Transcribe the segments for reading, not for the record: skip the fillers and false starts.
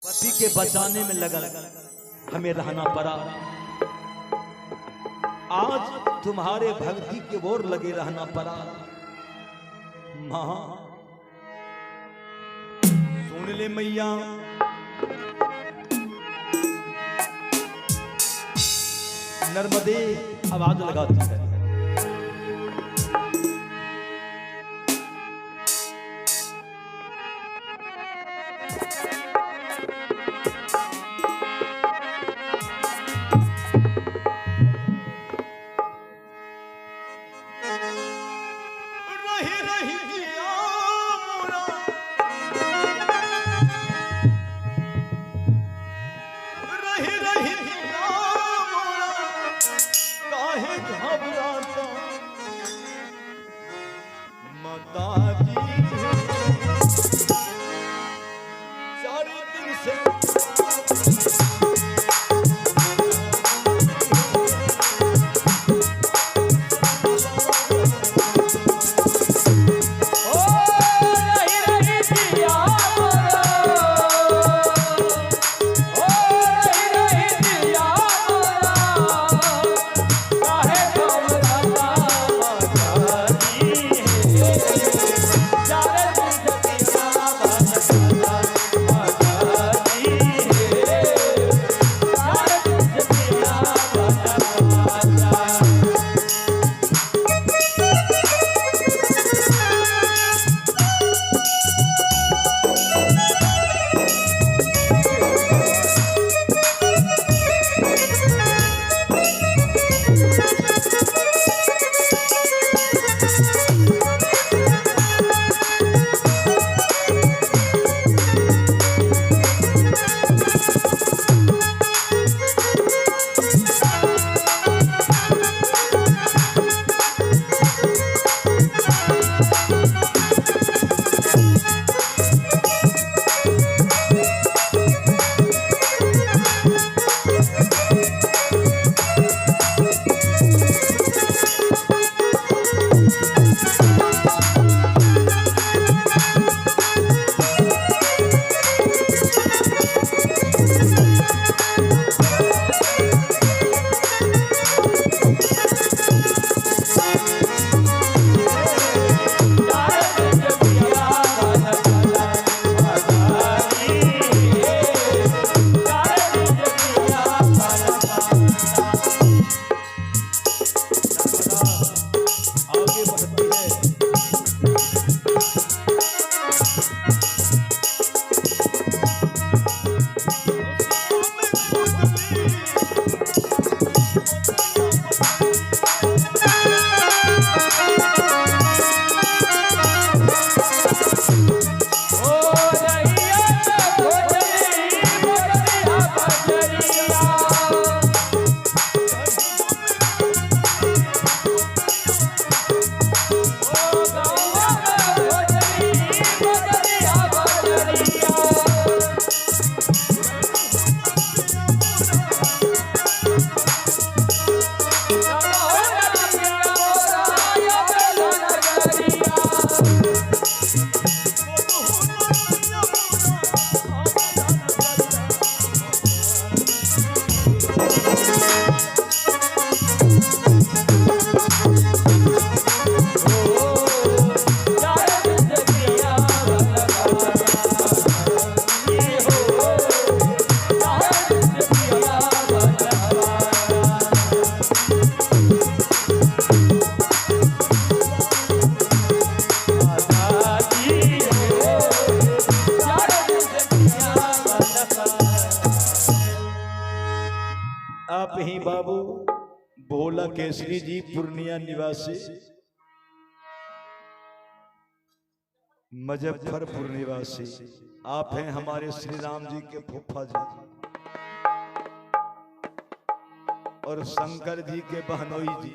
पति के बचाने में लगल हमें रहना पड़ा। आज तुम्हारे भक्ति के ओर लगे रहना पड़ा। मां सुन ले मैया, नर्मदे आवाज लगाती है। आप ही बाबू भोला केसरी जी पूर्णिया निवासी, मुजफ्फरपुर निवासी। आप हैं हमारे श्री राम जी के फूफा जी और शंकर जी के बहनोई जी।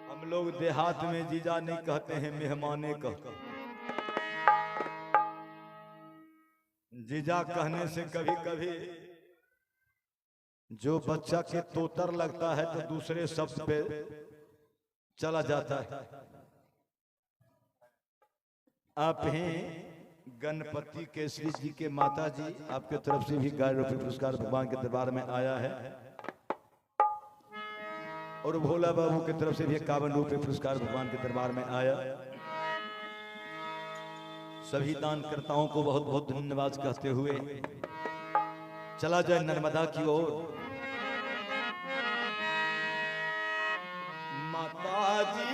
हम लोग देहात में जीजा नहीं कहते हैं, मेहमाने कहते। जीजा कहने से कभी कभी जो बच्चा के तोतर लगता है तो दूसरे शब्द पे चला जाता है। आप ही गणपति केसरी जी के माता जी आपके तरफ से भी 11 रुपये पुरस्कार भगवान के दरबार में आया है और भोला बाबू की तरफ से भी 51 रुपये पुरस्कार भगवान के दरबार में आया। सभी दानकर्ताओं को बहुत बहुत धन्यवाद कहते हुए चला जाए नर्मदा की ओर। माता जी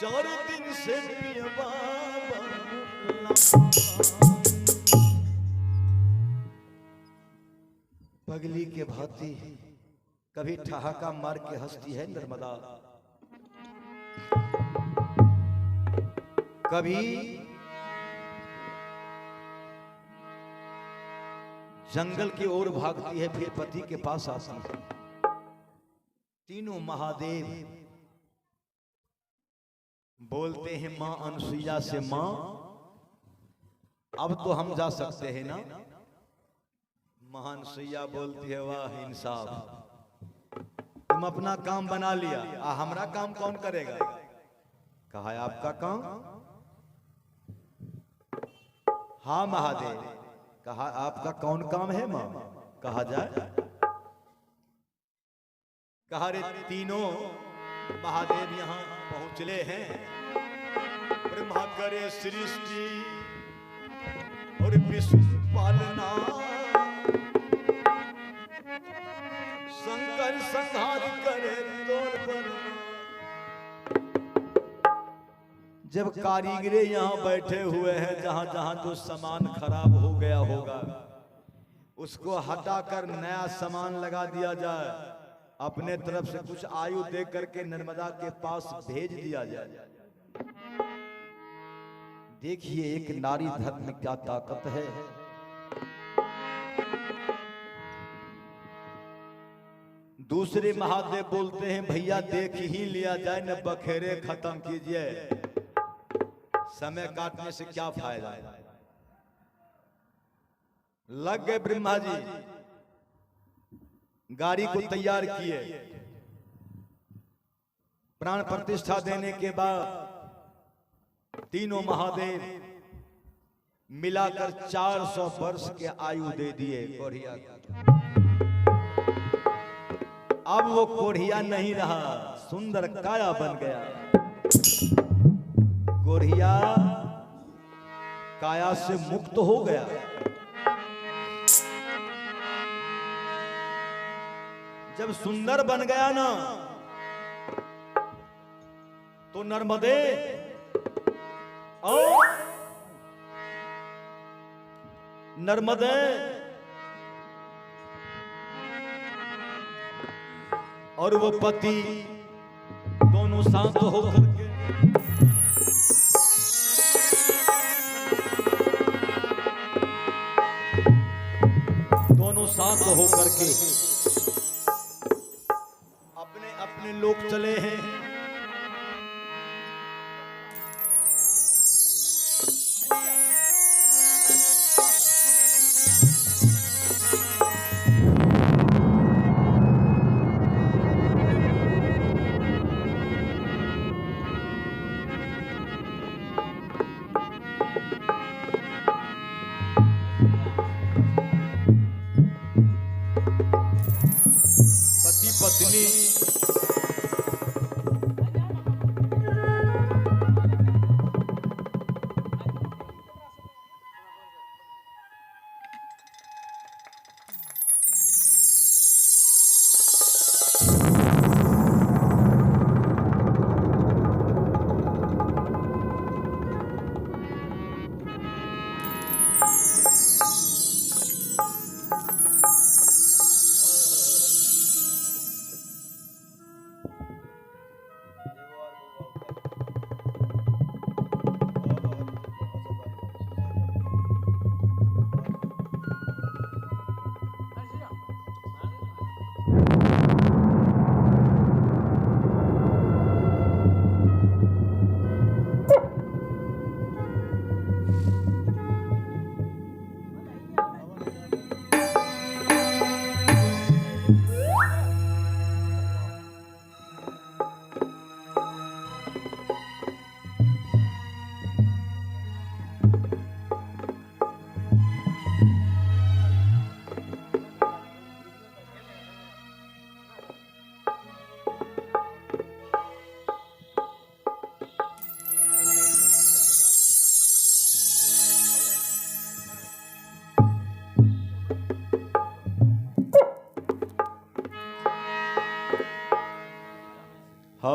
4 दिन से पगली के भांति कभी ठहाका मार के हंसती है नर्मदा, कभी जंगल की ओर भागती है, फिर पति के पास आती है। तीनों महादेव बोलते हैं मां अनसुईया से, मां अब तो हम जा सकते हैं ना। महान सुईया बोलती है वाह इंसाफ, तुम अपना काम बना लिया, हमारा काम कौन करेगा। कहा है आपका काम। हाँ महादेव। कहा आपका कौन काम है मां, कहा जाए। कहा रे तीनों महादेव यहाँ पहुंचले हैं, ब्रह्मा करे सृष्टि और विश्व पालना, शंकर संहार करे तोड़ पर। जब कारीगरे यहाँ बैठे हुए हैं, जहां जहां जो सामान खराब हो गया होगा उसको हटाकर नया सामान लगा दिया जाए, अपने तरफ से कुछ आयु दे करके नर्मदा के पास भेज दिया जाए। देखिए एक नारी धर्म में क्या ताकत है। दूसरे महादेव बोलते हैं भैया देख ही लिया जाए न, बखेरे खत्म कीजिए, समय काटने से क्या फायदा है। लग गए ब्रह्मा जी, गाड़ी को तैयार किए, प्राण प्रतिष्ठा देने के बाद तीनों महादेव मिलाकर 400 वर्ष के आयु दे दिए कोढ़िया। अब वो कोढ़िया नहीं रहा, सुंदर काया बन गया। कोढ़िया काया से मुक्त हो गया। जब सुंदर बन गया ना तो नर्मदे और वो पति दोनों शांत होकर के अपने अपने लोग चले हैं।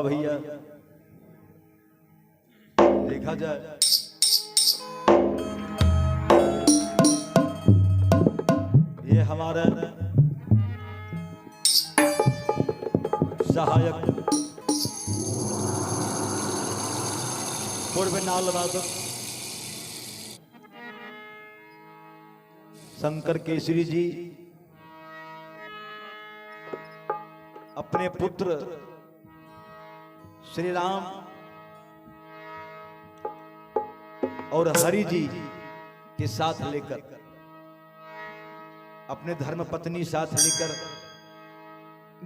भैया देखा जाए ये हमारा सहायक पूर्व नाल वादक शंकर केसरी जी अपने पुत्र श्री राम और हरि जी के साथ लेकर अपने धर्म पत्नी साथ लेकर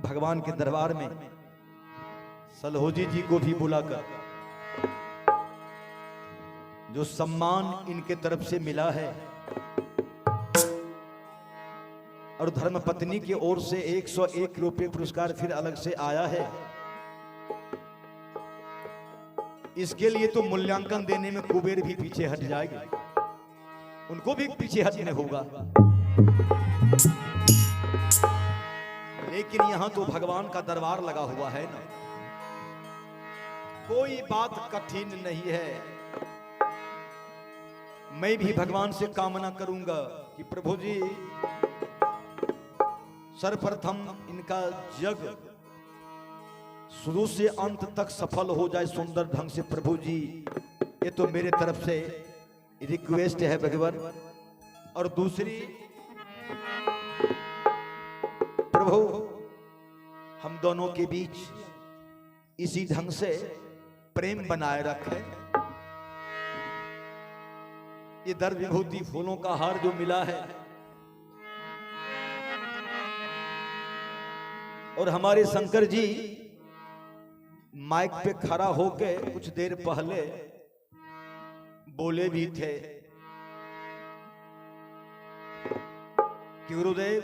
भगवान के दरबार में सलहोजी जी को भी बुलाकर जो सम्मान इनके तरफ से मिला है और धर्म पत्नी की ओर से 101 रुपये पुरस्कार फिर अलग से आया है, इसके लिए तो मूल्यांकन देने में कुबेर भी पीछे हट जाएंगे, उनको भी पीछे हटने होगा। लेकिन यहां तो भगवान का दरबार लगा हुआ है ना, कोई बात कठिन नहीं है। मैं भी भगवान से कामना करूंगा कि प्रभु जी सर्वप्रथम इनका जग शुरू से अंत तक सफल हो जाए सुंदर ढंग से। प्रभु जी ये तो मेरे तरफ से रिक्वेस्ट है भगवान। और दूसरी, प्रभु हम दोनों के बीच इसी ढंग से प्रेम बनाए रखे। ये दर विभूति फूलों का हार जो मिला है और हमारे शंकर जी माइक पे खड़ा होके कुछ देर पहले बोले भी थे कि गुरुदेव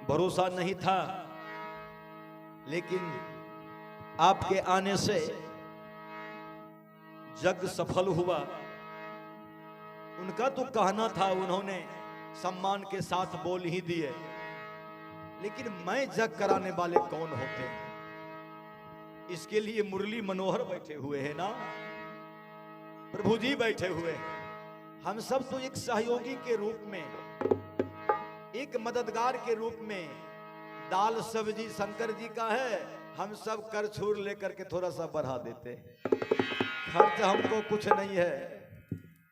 भरोसा नहीं था, लेकिन आपके आने से जग सफल हुआ। उनका तो कहना था, उन्होंने सम्मान के साथ बोल ही दिए, लेकिन मैं जग कराने वाले कौन होते हैं? इसके लिए मुरली मनोहर बैठे हुए हैं ना, प्रभु जी बैठे हुए हैं। हम सब तो एक सहयोगी के रूप में, एक मददगार के रूप में, दाल सब्जी शंकर जी का है, हम सब कर छूर लेकर के थोड़ा सा बढ़ा देते। खर्च हमको कुछ नहीं है,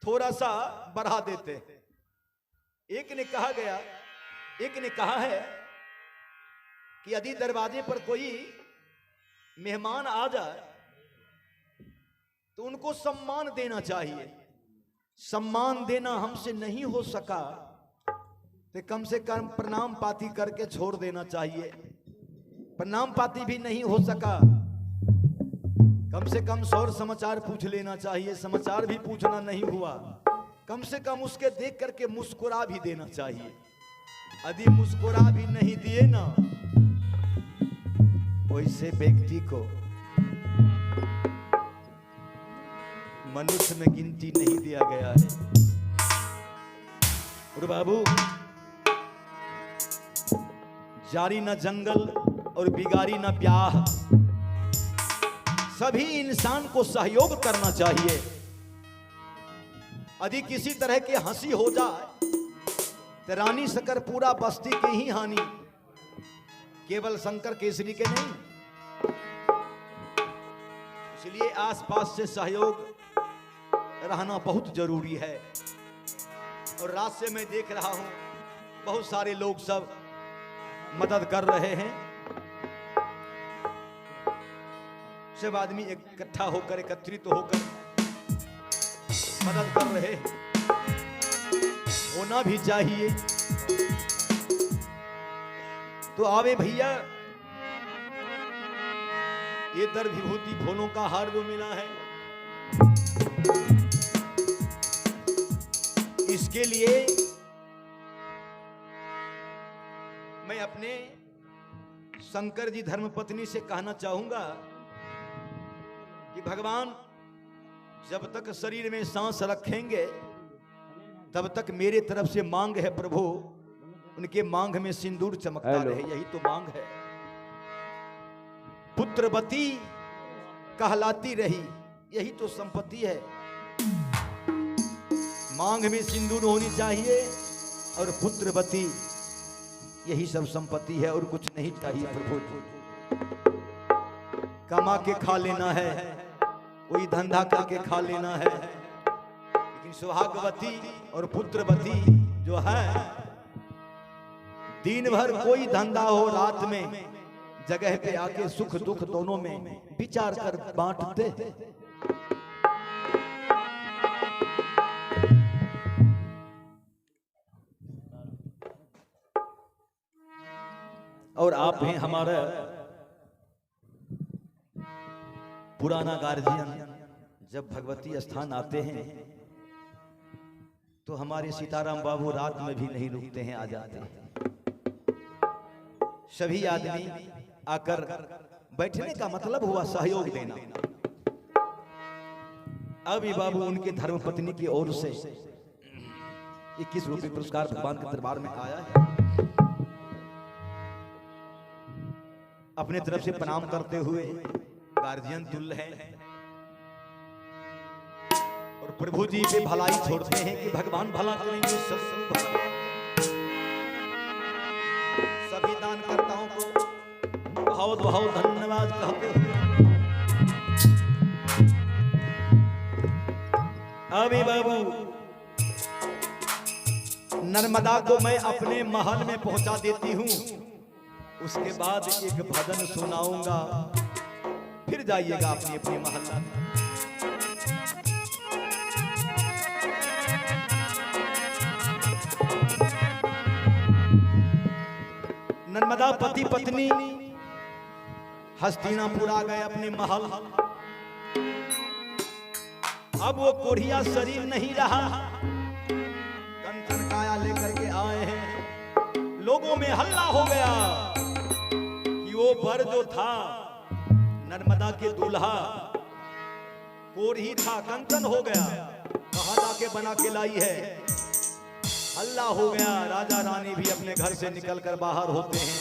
थोड़ा सा बढ़ा देते। एक ने कहा गया, एक ने कहा है कि यदि दरवाजे पर कोई मेहमान आ जाए तो उनको सम्मान देना चाहिए। सम्मान देना हमसे नहीं हो सका तो कम से कम प्रणाम पाती करके छोड़ देना चाहिए। प्रणाम पाती भी नहीं हो सका, कम से कम सौर समाचार पूछ लेना चाहिए। समाचार भी पूछना नहीं हुआ, कम से कम उसके देख करके मुस्कुरा भी देना चाहिए। यदि मुस्कुरा भी नहीं दिए ना, वैसे व्यक्ति को मनुष्य में गिनती नहीं दिया गया है। और बाबू, जारी ना जंगल और बिगाड़ी ना ब्याह, सभी इंसान को सहयोग करना चाहिए। यदि किसी तरह की हंसी हो जाए तो रानी शकर पूरा बस्ती की ही हानि, केवल शंकर केसरी के नहीं। इसलिए आसपास से सहयोग रहना बहुत जरूरी है। और रात से मैं देख रहा हूं बहुत सारे लोग सब मदद कर रहे हैं। सब आदमी इकट्ठा होकर, एकत्रित होकर मदद कर रहे हैं, होना भी चाहिए। तो आवे भैया, ये दर विभूति फूलों का हार जो मिला है, इसके लिए मैं अपने शंकर जी धर्मपत्नी से कहना चाहूंगा कि भगवान जब तक शरीर में सांस रखेंगे तब तक मेरे तरफ से मांग है प्रभु। उनके मांग में सिंदूर चमकता रहे, यही तो मांग है। पुत्रवती कहलाती रही। यही तो संपत्ति है। मांग में सिंदूर होनी चाहिए और पुत्रवती, यही सब संपत्ति है और कुछ नहीं चाहिए प्रभु। कमा के खा लेना है, कोई धंधा करके खा लेना है, लेकिन सुहागवती और पुत्रवती जो है, दिन भर कोई धंधा हो, रात में जगह पे आके सुख दुख दोनों में विचार कर बांटते। और आप हैं हमारा पुराना गार्जियन। जब भगवती स्थान आते हैं तो हमारे सीताराम बाबू रात में भी नहीं रुकते हैं, आ जाते हैं। सभी आदमी आकर बैठने का मतलब हुआ सहयोग देना। अभी बाबू उनके धर्मपत्नी की ओर से 21 रुपये पुरस्कार भगवान के दरबार में आया है। अपने तरफ से प्रणाम करते हुए गार्जियन तुल्य है और प्रभु जी पे भलाई छोड़ते हैं कि भगवान भला करेंगे। सभी दानकर्ताओं को बहुत बहुत धन्यवाद कहते हुए अभी बाबू नर्मदा को मैं अपने महल में पहुंचा देती हूं। उसके बाद एक भजन सुनाऊंगा, फिर जाइएगा अपनी अपनी महल। नर्मदा पति पत्नी हस्तिनापुर आ गए अपने महल। अब वो कोढ़िया शरीर नहीं रहा, कंचन काया लेकर के आए हैं। लोगों में हल्ला हो गया कि वो वर जो था नर्मदा के दूल्हा कोढ़ी था, कंचन हो गया, कहां जाके बना के लाई है। हल्ला हो गया। राजा रानी भी अपने घर से निकलकर बाहर होते हैं।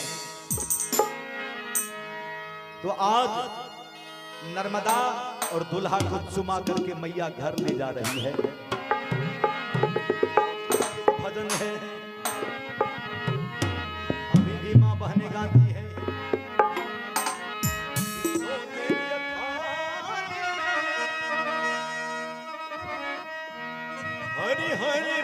तो आज नर्मदा और दुल्हा को चुमा करके मैया घर ले जा रही है। भजन है, अभी भी मां बहने गाती है। हरि हरि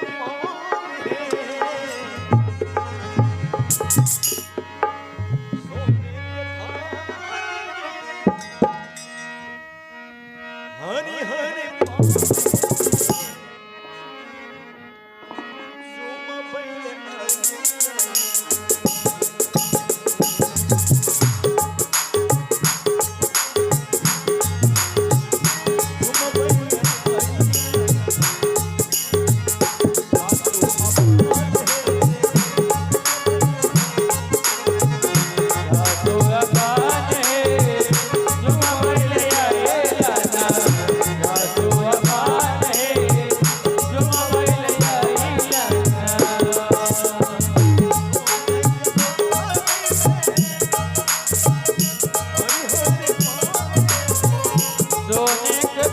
सोने के